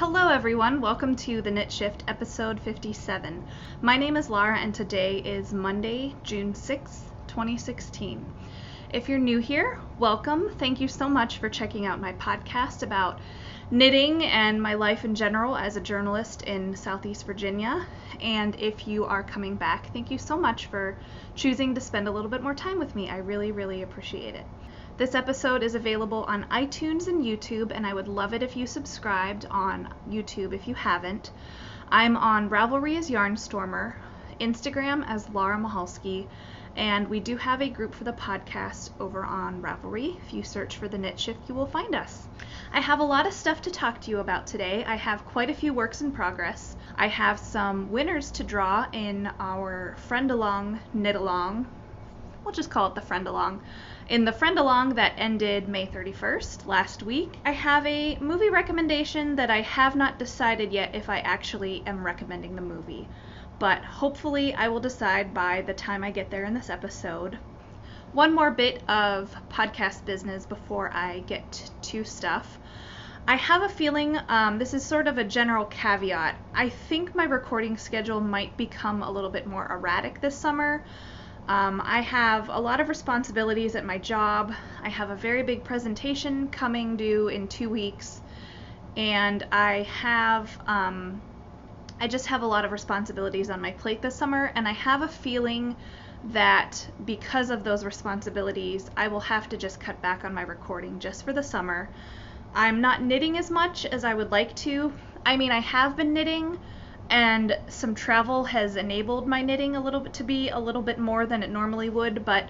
Hello everyone, welcome to the Knit Shift episode 57. My name is Laura and today is Monday, June 6th, 2016. If you're new here, welcome. Thank you so much for checking out my podcast about knitting and my life in general as a journalist in Southeast Virginia. And if you are coming back, thank you so much for choosing to spend a little bit more time with me. I really appreciate it. This episode is available on iTunes and YouTube, and I would love it if you subscribed on YouTube if you haven't. I'm on Ravelry as Yarnstormer, Instagram as Laura Mahalski, and we do have a group for the podcast over on Ravelry. If you search for the Knit Shift, you will find us. I have a lot of stuff to talk to you about today. I have quite a few works in progress. I have some winners to draw in our Friend Along Knit Along. We'll just call it the Friend Along. In the Friend Along that ended May 31st, last week, I have a movie recommendation that I have not decided yet if I actually am recommending the movie. But hopefully I will decide by the time I get there in this episode. One more bit of podcast business before I get to stuff. I have a feeling, this is sort of a general caveat, I think my recording schedule might become a little bit more erratic this summer. I have a lot of responsibilities at my job. I have a very big presentation coming due in 2 weeks, and I just have a lot of responsibilities on my plate this summer, and I have a feeling that because of those responsibilities, I will have to just cut back on my recording just for the summer. I'm not knitting as much as I would like to. I mean, I have been knitting, and some travel has enabled my knitting to be a little bit more than it normally would, but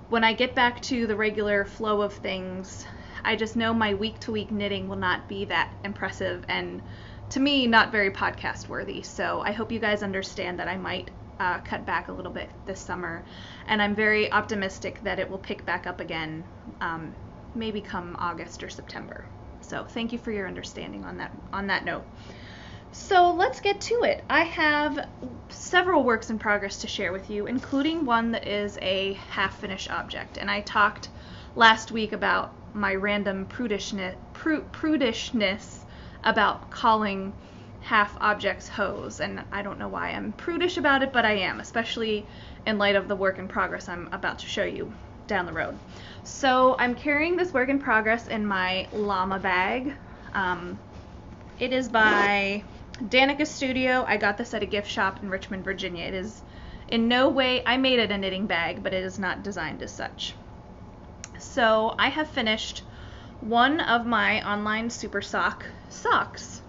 when I get back to the regular flow of things, I just know my week-to-week knitting will not be that impressive and, to me, not very podcast worthy. So I hope you guys understand that I might cut back a little bit this summer, and I'm very optimistic that it will pick back up again, maybe come August or September. So thank you for your understanding on that note. So let's get to it. I have several works in progress to share with you, including one that is a half-finished object. And I talked last week about my random prudishness about calling half objects hose. And I don't know why I'm prudish about it, but I am, especially in light of the work in progress I'm about to show you down the road. So I'm carrying this work in progress in my llama bag. It is by Danica Studio. I got this at a gift shop in Richmond, Virginia. It is in no way, I made it a knitting bag, but it is not designed as such. So I have finished one of my online super sock socks.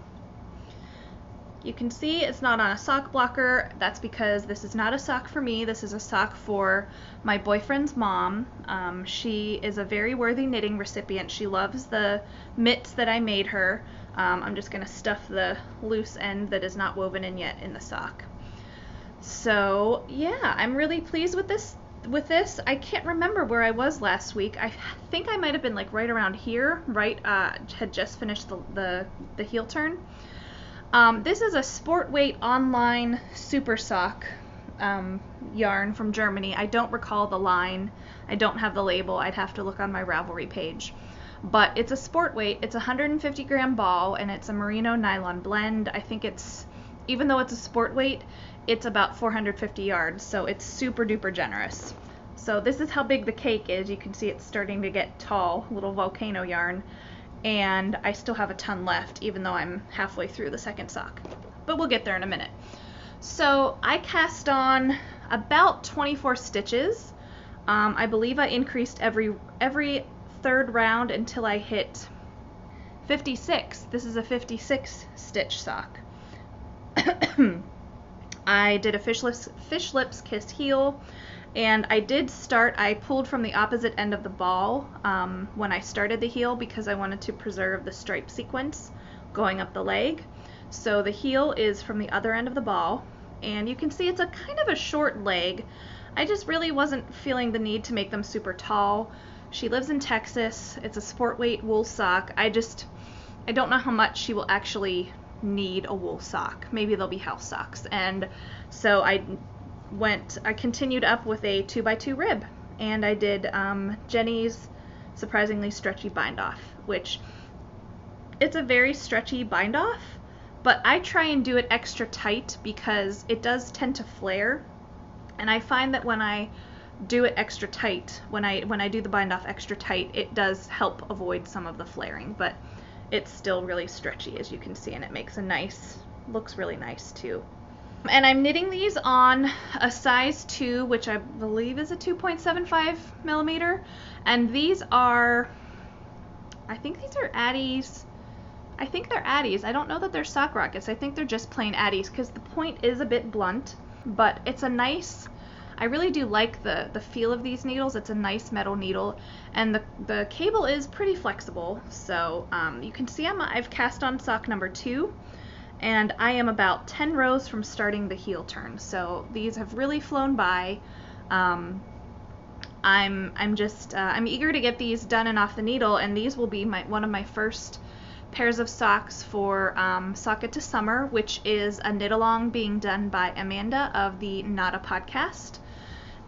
You can see it's not on a sock blocker. That's because this is not a sock for me. This is a sock for my boyfriend's mom. She is a very worthy knitting recipient. She loves the mitts that I made her. I'm just going to stuff the loose end that is not woven in yet in the sock. So yeah, I'm really pleased with this. I can't remember where I was last week. I think I might have been like right around here, had just finished the heel turn. This is a sport weight online super sock yarn from Germany. I don't recall the line. I don't have the label. I'd have to look on my Ravelry page. But it's a sport weight. It's a 150 gram ball, and it's a merino nylon blend. I think even though it's a sport weight, it's about 450 yards, so it's super duper generous. So this is how big the cake is. You can see it's starting to get tall, little volcano yarn, and I still have a ton left, even though I'm halfway through the second sock. But we'll get there in a minute. So I cast on about 24 stitches. I believe I increased every third round until I hit 56. This is a 56 stitch sock. I did a fish lips kissed heel, and I pulled from the opposite end of the ball when I started the heel because I wanted to preserve the stripe sequence going up the leg. So the heel is from the other end of the ball, and you can see it's a kind of a short leg. I just really wasn't feeling the need to make them super tall. She lives in Texas. It's a sport weight wool sock. I don't know how much she will actually need a wool sock. Maybe they'll be house socks. And so I continued up with a 2x2 rib, and I did Jenny's surprisingly stretchy bind off, which it's a very stretchy bind off, but I try and do it extra tight because it does tend to flare, and I find that when I do it extra tight, when I do the bind off extra tight, it does help avoid some of the flaring, but it's still really stretchy, as you can see, and it makes looks really nice too. And I'm knitting these on a size 2, which I believe is a 2.75 millimeter, and these are, I think these are Addies. I think they're Addies. I don't know that they're sock rockets. I think they're just plain Addies because the point is a bit blunt, but it's a nice, I really do like the feel of these needles. It's a nice metal needle, and the cable is pretty flexible. So you can see I've cast on sock number 2, and I am about 10 rows from starting the heel turn. So these have really flown by. I'm eager to get these done and off the needle, and these will be one of my first pairs of socks for Sock It to Summer, which is a knit along being done by Amanda of the Nada podcast.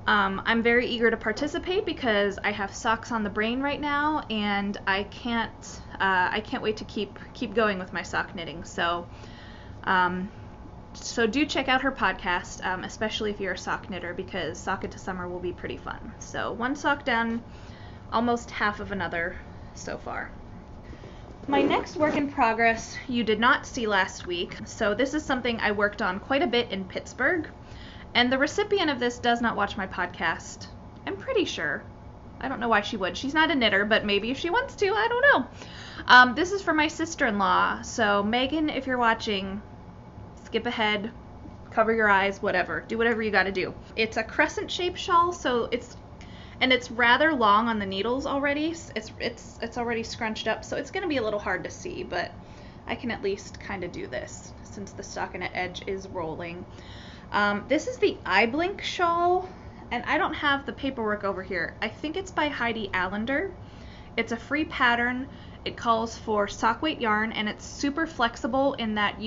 I'm very eager to participate because I have socks on the brain right now, and I can't wait to keep going with my sock knitting. So do check out her podcast, especially if you're a sock knitter, because Sock It to Summer will be pretty fun. So one sock done, almost half of another so far. My next work in progress you did not see last week, so this is something I worked on quite a bit in Pittsburgh, and the recipient of this does not watch my podcast. I'm pretty sure. I don't know why she would. She's not a knitter, but maybe if she wants to, I don't know. This is for my sister-in-law, so Megan, if you're watching, skip ahead, cover your eyes, whatever. Do whatever you gotta do. It's a crescent-shaped shawl, so it's rather long on the needles already. It's already scrunched up, so it's going to be a little hard to see, but I can at least kind of do this since the stockinette edge is rolling. This is the Eye Blink shawl, and I don't have the paperwork over here. I think it's by Heidi Allender. It's a free pattern. It calls for sock weight yarn, and it's super flexible in that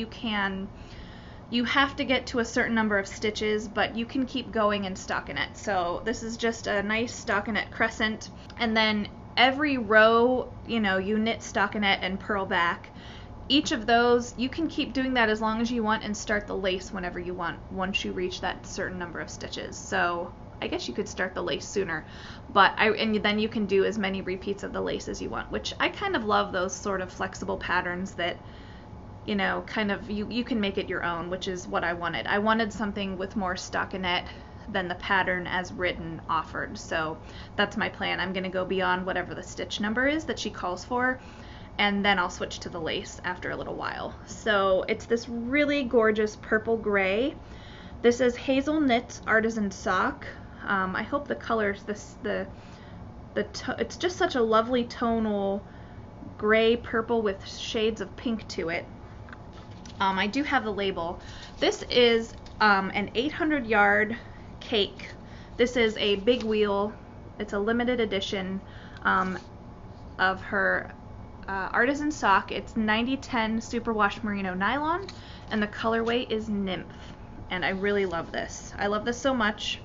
you have to get to a certain number of stitches, but you can keep going in stockinette. So this is just a nice stockinette crescent, and then every row, you knit stockinette and purl back. Each of those, you can keep doing that as long as you want and start the lace whenever you want once you reach that certain number of stitches. So I guess you could start the lace sooner, and then you can do as many repeats of the lace as you want, which I kind of love those sort of flexible patterns that you can make it your own, which is what I wanted. I wanted something with more stockinette than the pattern as written offered. So that's my plan. I'm going to go beyond whatever the stitch number is that she calls for, and then I'll switch to the lace after a little while. So it's this really gorgeous purple gray. This is Hazel Knits Artisan Sock. I hope the colors, it's just such a lovely tonal gray purple with shades of pink to it. I do have the label. This is an 800 yard cake. This is a big wheel. It's a limited edition of her artisan sock. It's 90-10 superwash merino nylon, and the colorway is Nymph. And I really love this. I love this so much.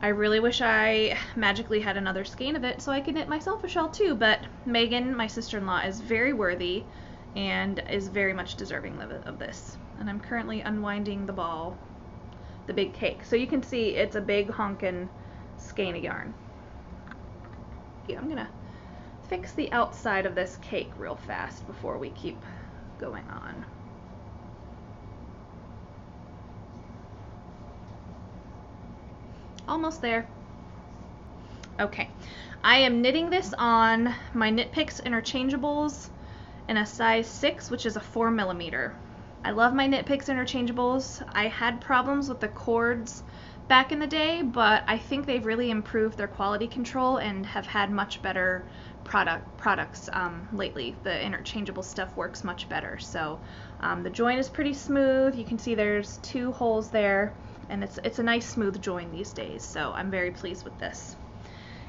I really wish I magically had another skein of it so I could knit myself a shawl too, but Megan, my sister-in-law, is very worthy and is very much deserving of this. And I'm currently unwinding the ball, the big cake. So you can see it's a big honkin' skein of yarn. Yeah, I'm gonna fix the outside of this cake real fast before we keep going on. Almost there. Okay, I am knitting this on my Knit Picks interchangeables in a size 6, which is a 4 millimeter. I love my Knit Picks interchangeables. I had problems with the cords back in the day, but I think they've really improved their quality control and have had much better products lately. The interchangeable stuff works much better. So the joint is pretty smooth. You can see there's 2 holes there, and it's a nice smooth join these days. So I'm very pleased with this.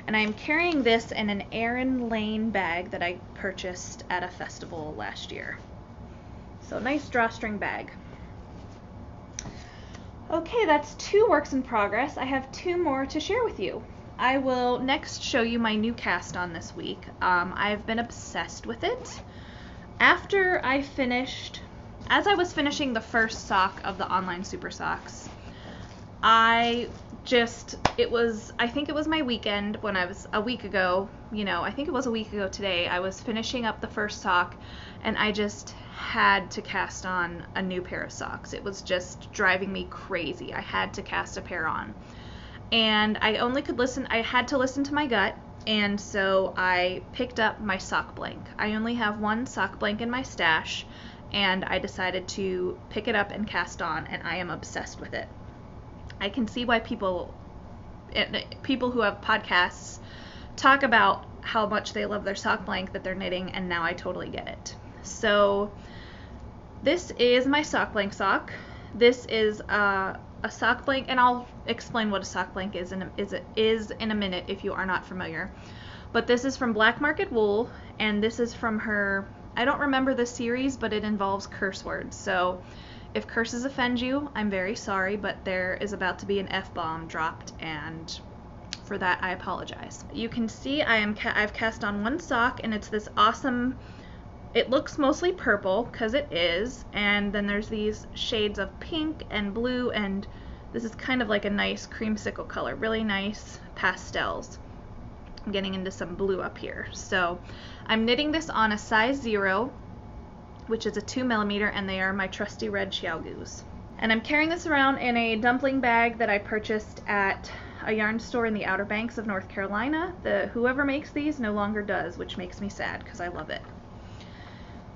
And I'm carrying this in an Erin Lane bag that I purchased at a festival last year. So nice drawstring bag. Okay, that's 2 works in progress. I have 2 more to share with you. I will next show you my new cast on this week. I've been obsessed with it. After as I was finishing the first sock of the online super socks, I think it was my weekend when I was a week ago, I think it was a week ago today, I was finishing up the first sock and I just had to cast on a new pair of socks. It was just driving me crazy. I had to cast a pair on. And I had to listen to my gut, and so I picked up my sock blank. I only have one sock blank in my stash, and I decided to pick it up and cast on, and I am obsessed with it. I can see why people who have podcasts talk about how much they love their sock blank that they're knitting, and now I totally get it. So this is my sock blank sock. This is a sock blank, and I'll explain what a sock blank is in a minute if you are not familiar. But this is from Black Market Wool, and this is from her, I don't remember the series, but it involves curse words. So if curses offend you, I'm very sorry, but there is about to be an F-bomb dropped, and for that I apologize. You can see I've cast on one sock, and it's this awesome, it looks mostly purple, because it is, and then there's these shades of pink and blue, and this is kind of like a nice creamsicle color, really nice pastels. I'm getting into some blue up here. So I'm knitting this on a size 0, which is a 2mm, and they are my trusty red Xiaogus. And I'm carrying this around in a dumpling bag that I purchased at a yarn store in the Outer Banks of North Carolina. Whoever makes these no longer does, which makes me sad because I love it.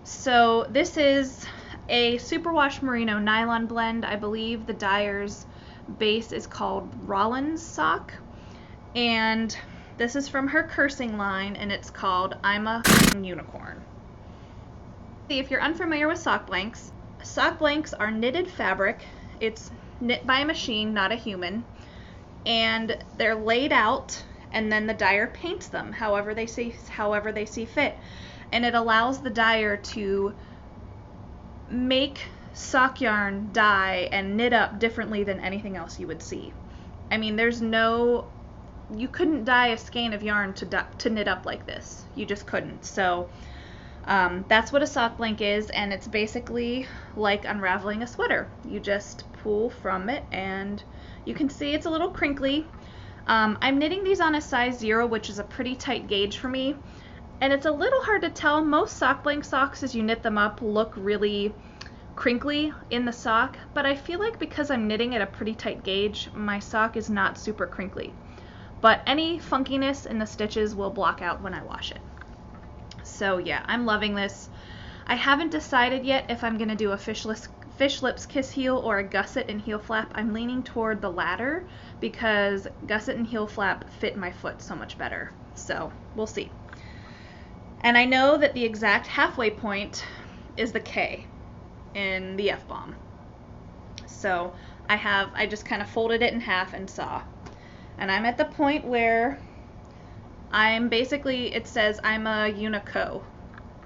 So this is a superwash merino nylon blend. I believe the dyer's base is called Rollins sock, and this is from her cursing line, and it's called I'm a Unicorn. If you're unfamiliar with sock blanks are knitted fabric. It's knit by a machine, not a human, and they're laid out, and then the dyer paints them however they see fit. And it allows the dyer to make sock yarn dye and knit up differently than anything else you would see. I mean, you couldn't dye a skein of yarn to knit up like this. You just couldn't. So that's what a sock blank is, and it's basically like unraveling a sweater. You just pull from it, and you can see it's a little crinkly. I'm knitting these on a size 0, which is a pretty tight gauge for me. And it's a little hard to tell. Most sock blank socks, as you knit them up, look really crinkly in the sock, but I feel like because I'm knitting at a pretty tight gauge, my sock is not super crinkly. But any funkiness in the stitches will block out when I wash it. So yeah, I'm loving this. I haven't decided yet if I'm going to do a fish lips kiss heel or a gusset and heel flap. I'm leaning toward the latter because gusset and heel flap fit my foot so much better. So we'll see. And I know that the exact halfway point is the K in the F-bomb. So I just kind of folded it in half and saw. And I'm at the point where I'm basically, it says I'm a Unico.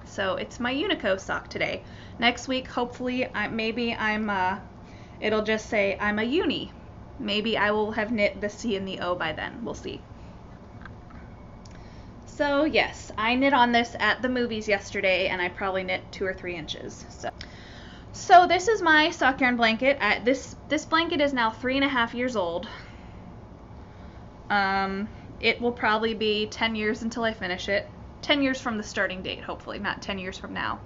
So it's my Unico sock today. Next week, hopefully, it'll just say I'm a uni. Maybe I will have knit the C and the O by then. We'll see. So yes, I knit on this at the movies yesterday, and I probably knit 2 or 3 inches. So this is my sock yarn blanket. This blanket is now 3.5 years old. It will probably be 10 years until I finish it. 10 years from the starting date, hopefully, not 10 years from now.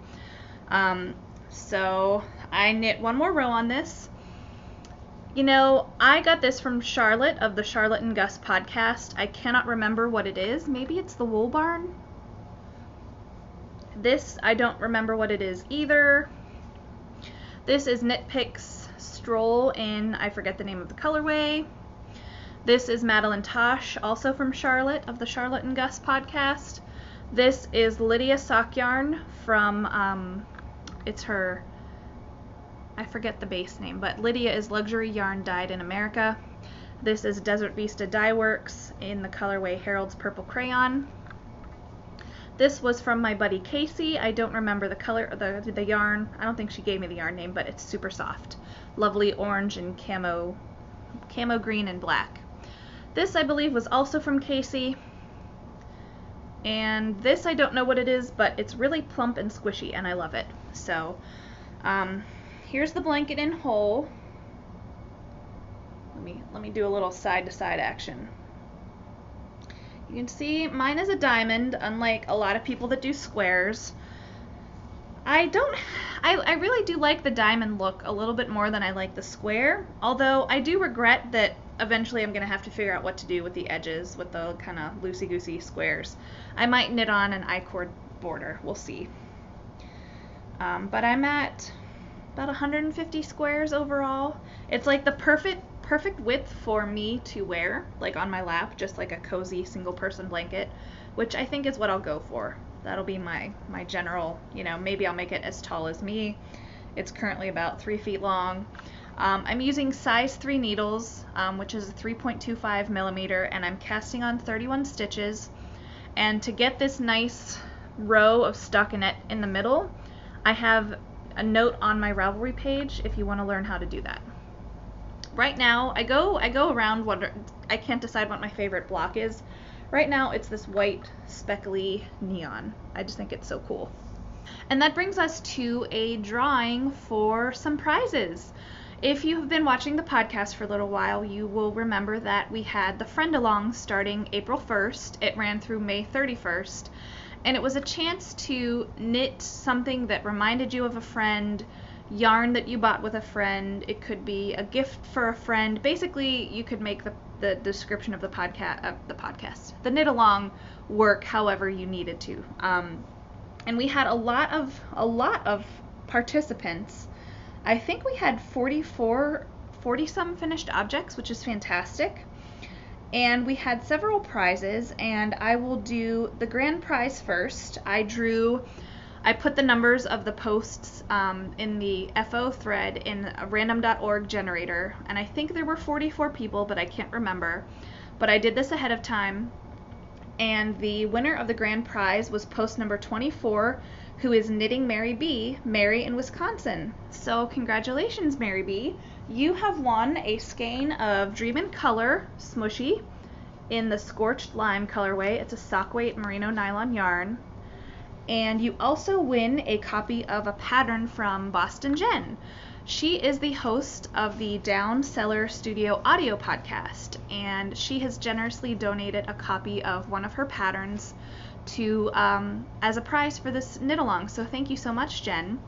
So I knit 1 more row on this. I got this from Charlotte of the Charlotte and Gus podcast. I cannot remember what it is. Maybe it's the Wool Barn. This, I don't remember what it is either. This is Knit Picks Stroll in, I forget the name of the colorway. This is Madeline Tosh, also from Charlotte of the Charlotte and Gus podcast. This is Lydia Sock Yarn from, it's her, I forget the base name, but Lydia is Luxury Yarn Dyed in America. This is Desert Vista Dye Works in the colorway Harold's Purple Crayon. This was from my buddy Casey. I don't remember the color, the yarn. I don't think she gave me the yarn name, but it's super soft. Lovely orange and camo green and black. This, I believe, was also from Casey. And this, I don't know what it is, but it's really plump and squishy, and I love it. So Here's the blanket in whole. Let me do a little side to side action. You can see mine is a diamond, unlike a lot of people that do squares. I really do like the diamond look a little bit more than I like the square, although I do regret that eventually I'm going to have to figure out what to do with the edges, with the kind of loosey-goosey squares. I might knit on an I-cord border, we'll see. But I'm at about 150 squares overall. It's like the perfect width for me to wear, like on my lap, just like a cozy single person blanket, which I think is what I'll go for. That'll be my general, maybe I'll make it as tall as me. It's currently about 3 feet long. I'm using size 3 needles, which is a 3.25 millimeter, and I'm casting on 31 stitches. And to get this nice row of stockinette in the middle, I have a note on my Ravelry page if you want to learn how to do that. Right now, I go around I can't decide what my favorite block is. Right now, it's this white speckly neon. I just think it's so cool. And that brings us to a drawing for some prizes. If you have been watching the podcast for a little while, you will remember that we had the Friend Along starting April 1st. It ran through May 31st. And it was a chance to knit something that reminded you of a friend, yarn that you bought with a friend. It could be a gift for a friend. Basically, you could make the description of the podcast, the knit along, work however you needed to. And we had a lot of participants. I think we had 40 some finished objects, which is fantastic. And we had several prizes, and I will do the grand prize first. I put the numbers of the posts in the FO thread in a random.org generator, and I think there were 44 people, but I can't remember. But I did this ahead of time, and the winner of the grand prize was post number 24, who is Knitting Mary B, Mary in Wisconsin. So congratulations, Mary B. You have won a skein of Dream in Color Smushy in the Scorched Lime colorway. It's a sock weight merino nylon yarn. And you also win a copy of a pattern from Boston Jen. She is the host of the Down Cellar Studio audio podcast, and she has generously donated a copy of one of her patterns to as a prize for this knit along. So thank you so much, Jen.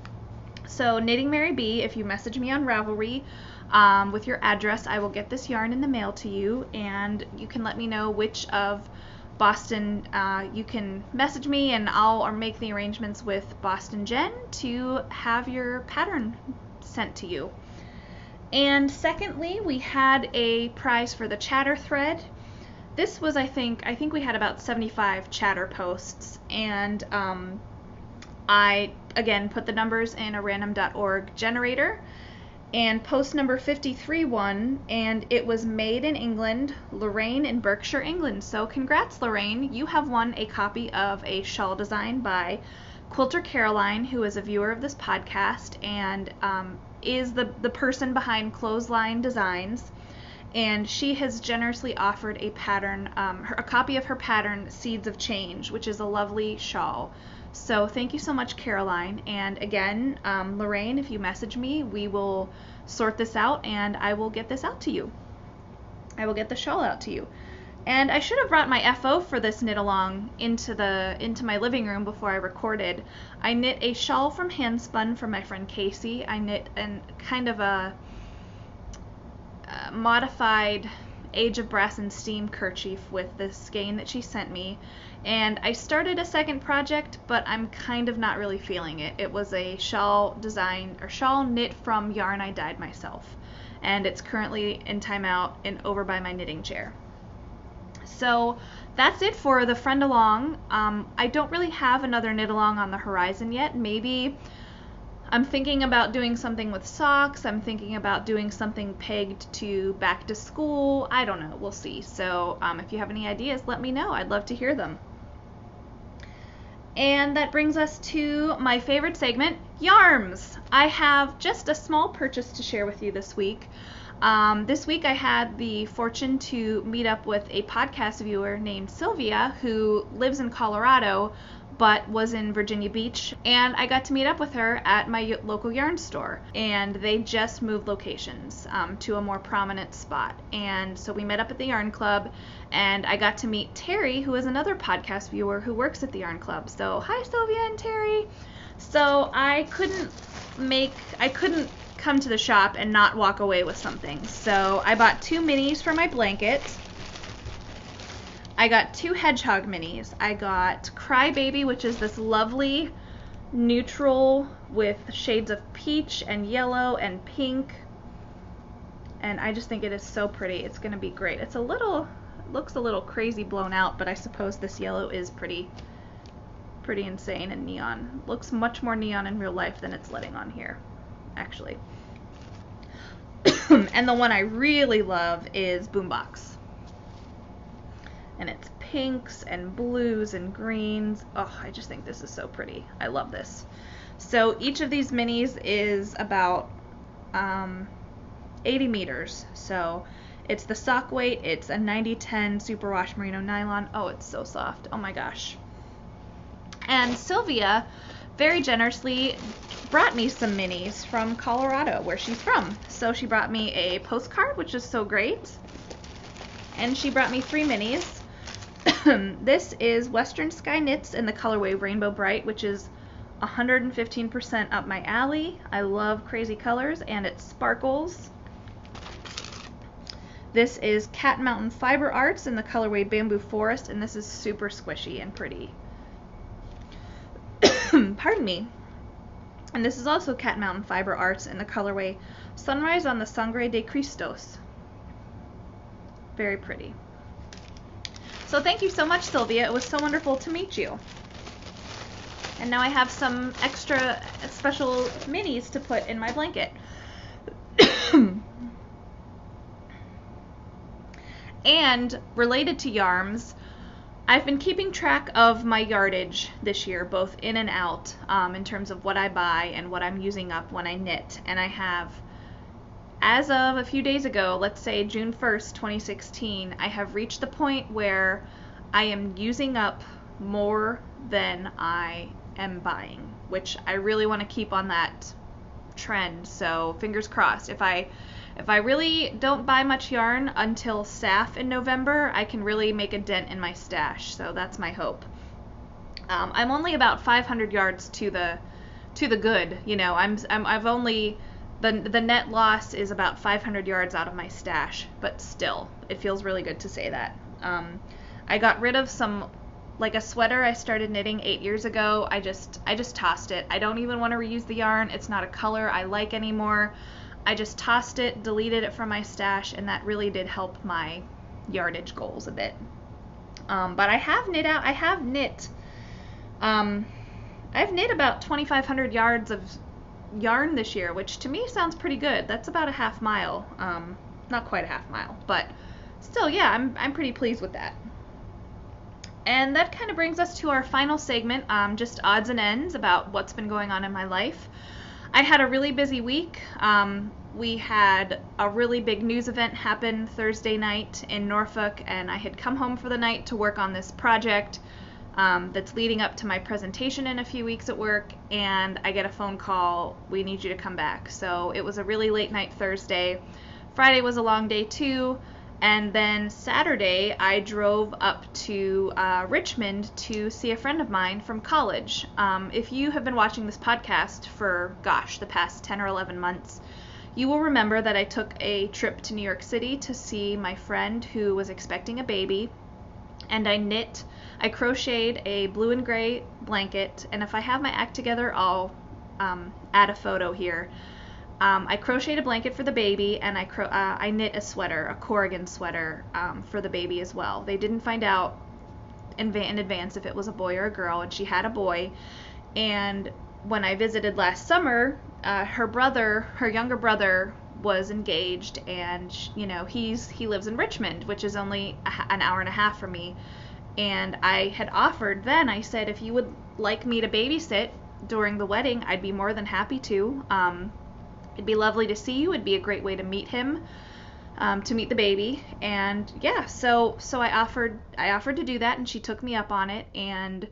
So Knitting Mary B, if you message me on Ravelry with your address, I will get this yarn in the mail to you, and you can let me know which of Boston, you can message me and I'll make the arrangements with Boston Jen to have your pattern sent to you. And secondly, we had a prize for the chatter thread. This was, I think we had about 75 chatter posts, and I again put the numbers in a random.org generator, and post number 53 won, and it was made in England, Lorraine in Berkshire, England. So congrats, Lorraine. You have won a copy of a shawl design by Quilter Caroline, who is a viewer of this podcast and is the person behind Clothesline Designs. And she has generously offered a pattern, a copy of her pattern, Seeds of Change, which is a lovely shawl. So thank you so much, Caroline. And again, Lorraine, if you message me, we will sort this out and I will get this out to you. I will get the shawl out to you. And I should have brought my FO for this knit along into my living room before I recorded. I knit a shawl from Handspun for my friend Casey. I knit kind of a modified Age of Brass and Steam kerchief with the skein that she sent me. And I started a second project, but I'm kind of not really feeling it. It was a shawl design, or shawl knit from yarn I dyed myself. And it's currently in timeout and over by my knitting chair. So that's it for the Friend Along. I don't really have another knit along on the horizon yet. Maybe I'm thinking about doing something with socks. I'm thinking about doing something pegged to back to school. I don't know. We'll see. So if you have any ideas, let me know. I'd love to hear them. And that brings us to my favorite segment, Yarms. I have just a small purchase to share with you this week. This week I had the fortune to meet up with a podcast viewer named Sylvia, who lives in Colorado, but was in Virginia Beach, and I got to meet up with her at my local yarn store, and they just moved locations to a more prominent spot. And so we met up at the yarn club, and I got to meet Terry, who is another podcast viewer who works at the yarn club. So hi, Sylvia and Terry. So I couldn't come to the shop and not walk away with something. So I bought 2 minis for my blanket. I got 2 hedgehog minis. I got Crybaby, which is this lovely neutral with shades of peach and yellow and pink. And I just think it is so pretty. It's going to be great. It looks a little crazy blown out, but I suppose this yellow is pretty insane and neon. Looks much more neon in real life than it's letting on here, actually. And the one I really love is Boombox. And it's pinks and blues and greens. Oh, I just think this is so pretty. I love this. So each of these minis is about 80 meters. So it's the sock weight. It's a 90-10 superwash merino nylon. Oh, it's so soft. Oh my gosh. And Sylvia very generously brought me some minis from Colorado, where she's from. So she brought me a postcard, which is so great. And she brought me 3 minis. This is Western Sky Knits in the colorway Rainbow Bright, which is 115% up my alley. I love crazy colors, and it sparkles. This is Cat Mountain Fiber Arts in the colorway Bamboo Forest, and this is super squishy and pretty. Pardon me. And this is also Cat Mountain Fiber Arts in the colorway Sunrise on the Sangre de Cristos. Very pretty. So thank you so much, Sylvia. It was so wonderful to meet you. And now I have some extra special minis to put in my blanket. And related to yarns, I've been keeping track of my yardage this year, both in and out, in terms of what I buy and what I'm using up when I knit. And I have, as of a few days ago, let's say June 1st, 2016, I have reached the point where I am using up more than I am buying, which I really want to keep on that trend. So fingers crossed. If I really don't buy much yarn until SAF in November, I can really make a dent in my stash. So that's my hope. I'm only about 500 yards to the good. You know, I've only the net loss is about 500 yards out of my stash, but still, it feels really good to say that. I got rid of some, like a sweater I started knitting 8 years ago. I just tossed it. I don't even want to reuse the yarn. It's not a color I like anymore. I just tossed it, deleted it from my stash, and that really did help my yardage goals a bit. But I have knit out. I've knit about 2,500 yards of yarn this year, which to me sounds pretty good. That's about a half mile. Not quite a half mile, but still, yeah, I'm pretty pleased with that. And that kind of brings us to our final segment, just odds and ends about what's been going on in my life. I had a really busy week. We had a really big news event happen Thursday night in Norfolk, and I had come home for the night to work on this project that's leading up to my presentation in a few weeks at work, and I get a phone call, we need you to come back. So it was a really late night Thursday. Friday was a long day too, and then Saturday I drove up to Richmond to see a friend of mine from college. If you have been watching this podcast for, the past 10 or 11 months, you will remember that I took a trip to New York City to see my friend who was expecting a baby, and I crocheted a blue and gray blanket, and if I have my act together, I'll add a photo here. I crocheted a blanket for the baby, and I knit a sweater, a Corrigan sweater, for the baby as well. They didn't find out in advance if it was a boy or a girl, and she had a boy. And when I visited last summer, her younger brother was engaged, and he lives in Richmond, which is only an hour and a half from me. And I had offered then, I said, if you would like me to babysit during the wedding, I'd be more than happy to. It'd be lovely to see you. It'd be a great way to meet him, to meet the baby. And yeah, so I offered to do that, and she took me up on it. And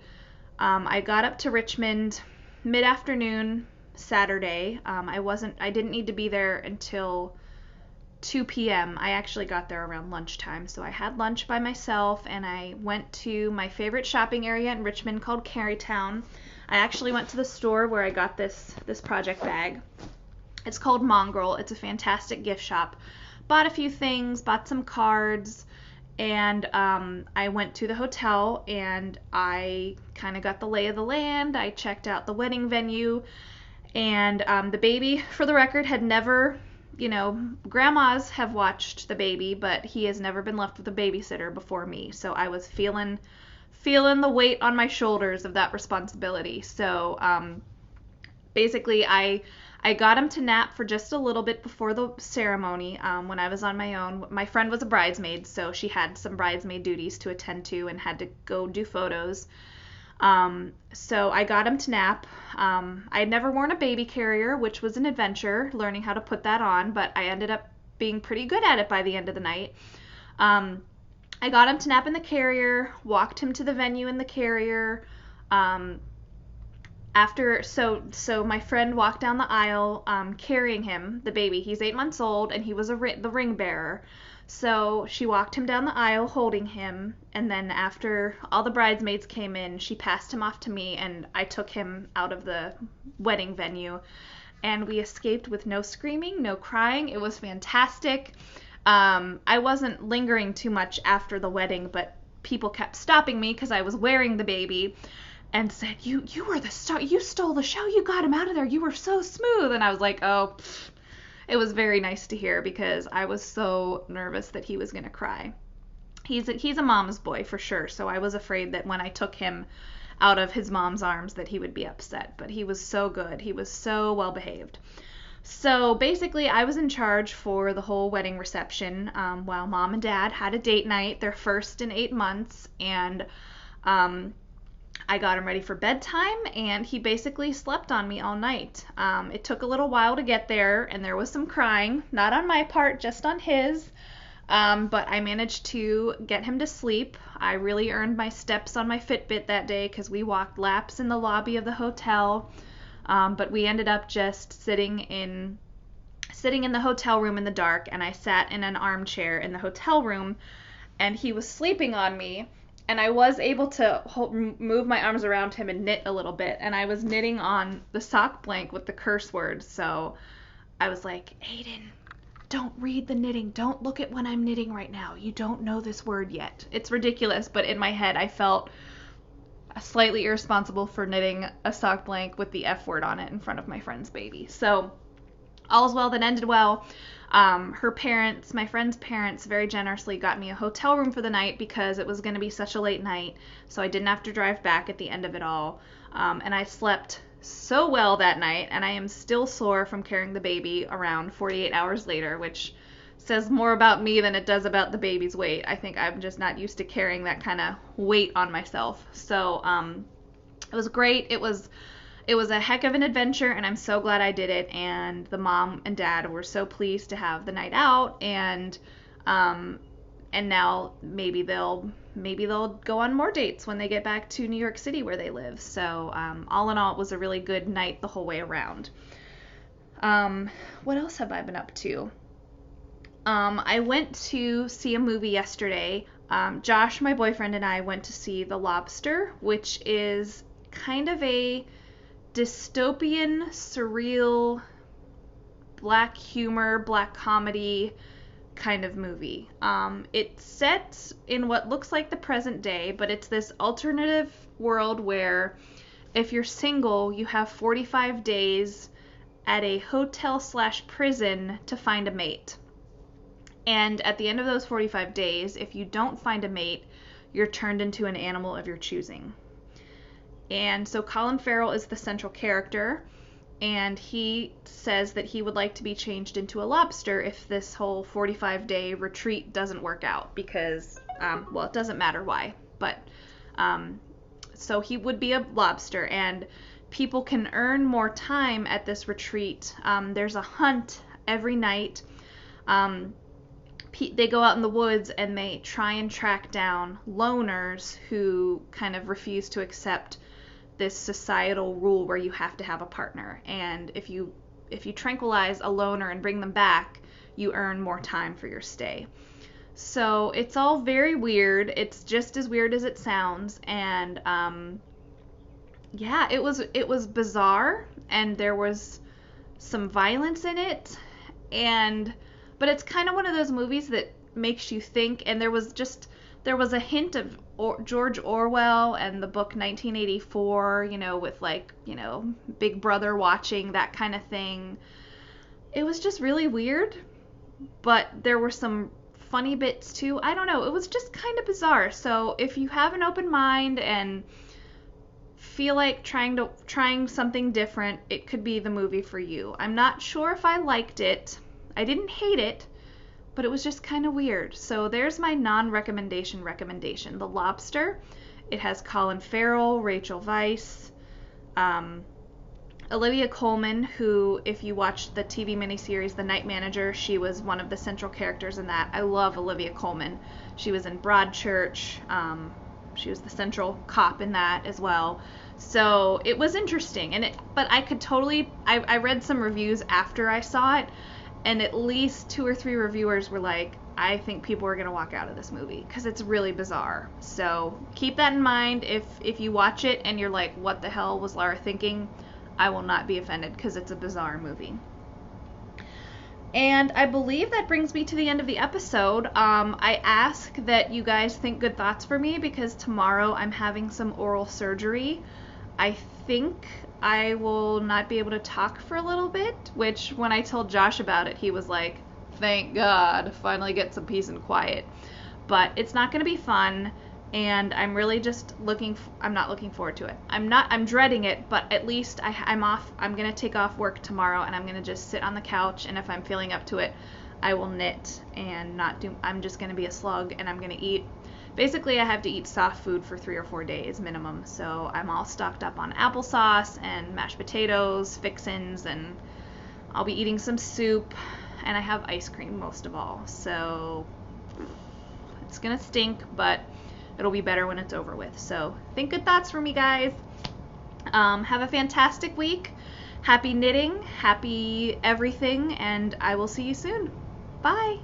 I got up to Richmond mid-afternoon Saturday. I didn't need to be there until 2 p.m. I actually got there around lunchtime, so I had lunch by myself and I went to my favorite shopping area in Richmond called Carytown. I actually went to the store where I got this project bag. It's called Mongrel. It's a fantastic gift shop. Bought a few things, bought some cards, and I went to the hotel and I kind of got the lay of the land. I checked out the wedding venue, and the baby, for the record, had never, grandmas have watched the baby, but he has never been left with a babysitter before me. So I was feeling the weight on my shoulders of that responsibility. So basically I got him to nap for just a little bit before the ceremony when I was on my own. My friend was a bridesmaid, so she had some bridesmaid duties to attend to and had to go do photos. So I got him to nap. I had never worn a baby carrier, which was an adventure, learning how to put that on, but I ended up being pretty good at it by the end of the night. I got him to nap in the carrier, walked him to the venue in the carrier. So my friend walked down the aisle carrying him, the baby. He's 8 months old, and he was the ring bearer. So she walked him down the aisle holding him, and then after all the bridesmaids came in, she passed him off to me, and I took him out of the wedding venue. And we escaped with no screaming, no crying. It was fantastic. I wasn't lingering too much after the wedding, but people kept stopping me because I was wearing the baby and said, you were the star, you stole the show, you got him out of there, you were so smooth. And I was like, oh, it was very nice to hear because I was so nervous that he was going to cry. He's a mama's boy for sure, so I was afraid that when I took him out of his mom's arms that he would be upset, but he was so good. He was so well behaved. So basically, I was in charge for the whole wedding reception while mom and dad had a date night, their first in 8 months, and I got him ready for bedtime, and he basically slept on me all night. It took a little while to get there, and there was some crying, not on my part, just on his, but I managed to get him to sleep. I really earned my steps on my Fitbit that day because we walked laps in the lobby of the hotel. But we ended up just sitting in the hotel room in the dark, and I sat in an armchair in the hotel room, and he was sleeping on me, and I was able to move my arms around him and knit a little bit, and I was knitting on the sock blank with the curse words, so I was like, Aiden, don't read the knitting, don't look at what I'm knitting right now, you don't know this word yet. It's ridiculous, but in my head I felt slightly irresponsible for knitting a sock blank with the F word on it in front of my friend's baby. So all's well that ended well. Her parents, my friend's parents, very generously got me a hotel room for the night because it was going to be such a late night, so I didn't have to drive back at the end of it all. And I slept so well that night, and I am still sore from carrying the baby around 48 hours later, which says more about me than it does about the baby's weight. I think I'm just not used to carrying that kind of weight on myself. So it was great. It was a heck of an adventure, and I'm so glad I did it. And the mom and dad were so pleased to have the night out, and now maybe they'll go on more dates when they get back to New York City where they live. So all in all, it was a really good night the whole way around. What else have I been up to? I went to see a movie yesterday. Josh, my boyfriend, and I went to see The Lobster, which is kind of a dystopian, surreal, black humor, black comedy kind of movie. It's set in what looks like the present day, but it's this alternative world where if you're single, you have 45 days at a hotel/prison to find a mate. And at the end of those 45 days, if you don't find a mate, you're turned into an animal of your choosing. And so Colin Farrell is the central character, and he says that he would like to be changed into a lobster if this whole 45-day retreat doesn't work out because, it doesn't matter why, but so he would be a lobster, and people can earn more time at this retreat. There's a hunt every night. They go out in the woods and they try and track down loners who kind of refuse to accept this societal rule where you have to have a partner, and if you tranquilize a loner and bring them back, you earn more time for your stay. So it's all very weird. It's just as weird as it sounds, and yeah, it was bizarre, and there was some violence in it, but it's kind of one of those movies that makes you think, and there was a hint of George Orwell and the book 1984, with Big Brother watching, that kind of thing. It was just really weird, but there were some funny bits too. I don't know, it was just kind of bizarre. So if you have an open mind and feel like trying something different, it could be the movie for you. I'm not sure if I liked it. I didn't hate it, but it was just kind of weird. So there's my non-recommendation recommendation. The Lobster. It has Colin Farrell, Rachel Weisz, Olivia Colman, who, if you watched the TV miniseries The Night Manager, she was one of the central characters in that. I love Olivia Colman. She was in Broadchurch. She was the central cop in that as well. So it was interesting, but I could totally. I read some reviews after I saw it, and at least 2 or 3 reviewers were like, I think people are gonna walk out of this movie because it's really bizarre. So keep that in mind. If you watch it and you're like, what the hell was Lara thinking? I will not be offended because it's a bizarre movie. And I believe that brings me to the end of the episode. I ask that you guys think good thoughts for me because tomorrow I'm having some oral surgery. I think I will not be able to talk for a little bit, which when I told Josh about it, he was like, thank God, finally get some peace and quiet. But it's not going to be fun, and I'm really just I'm not looking forward to it. I'm dreading it, but at least I'm off. I'm going to take off work tomorrow, and I'm going to just sit on the couch, and if I'm feeling up to it, I will knit and I'm just going to be a slug, and I'm going to eat. Basically, I have to eat soft food for 3 or 4 days minimum, so I'm all stocked up on applesauce and mashed potatoes, fixins, and I'll be eating some soup, and I have ice cream most of all. So it's going to stink, but it'll be better when it's over with. So think good thoughts for me, guys. Have a fantastic week. Happy knitting, happy everything, and I will see you soon. Bye.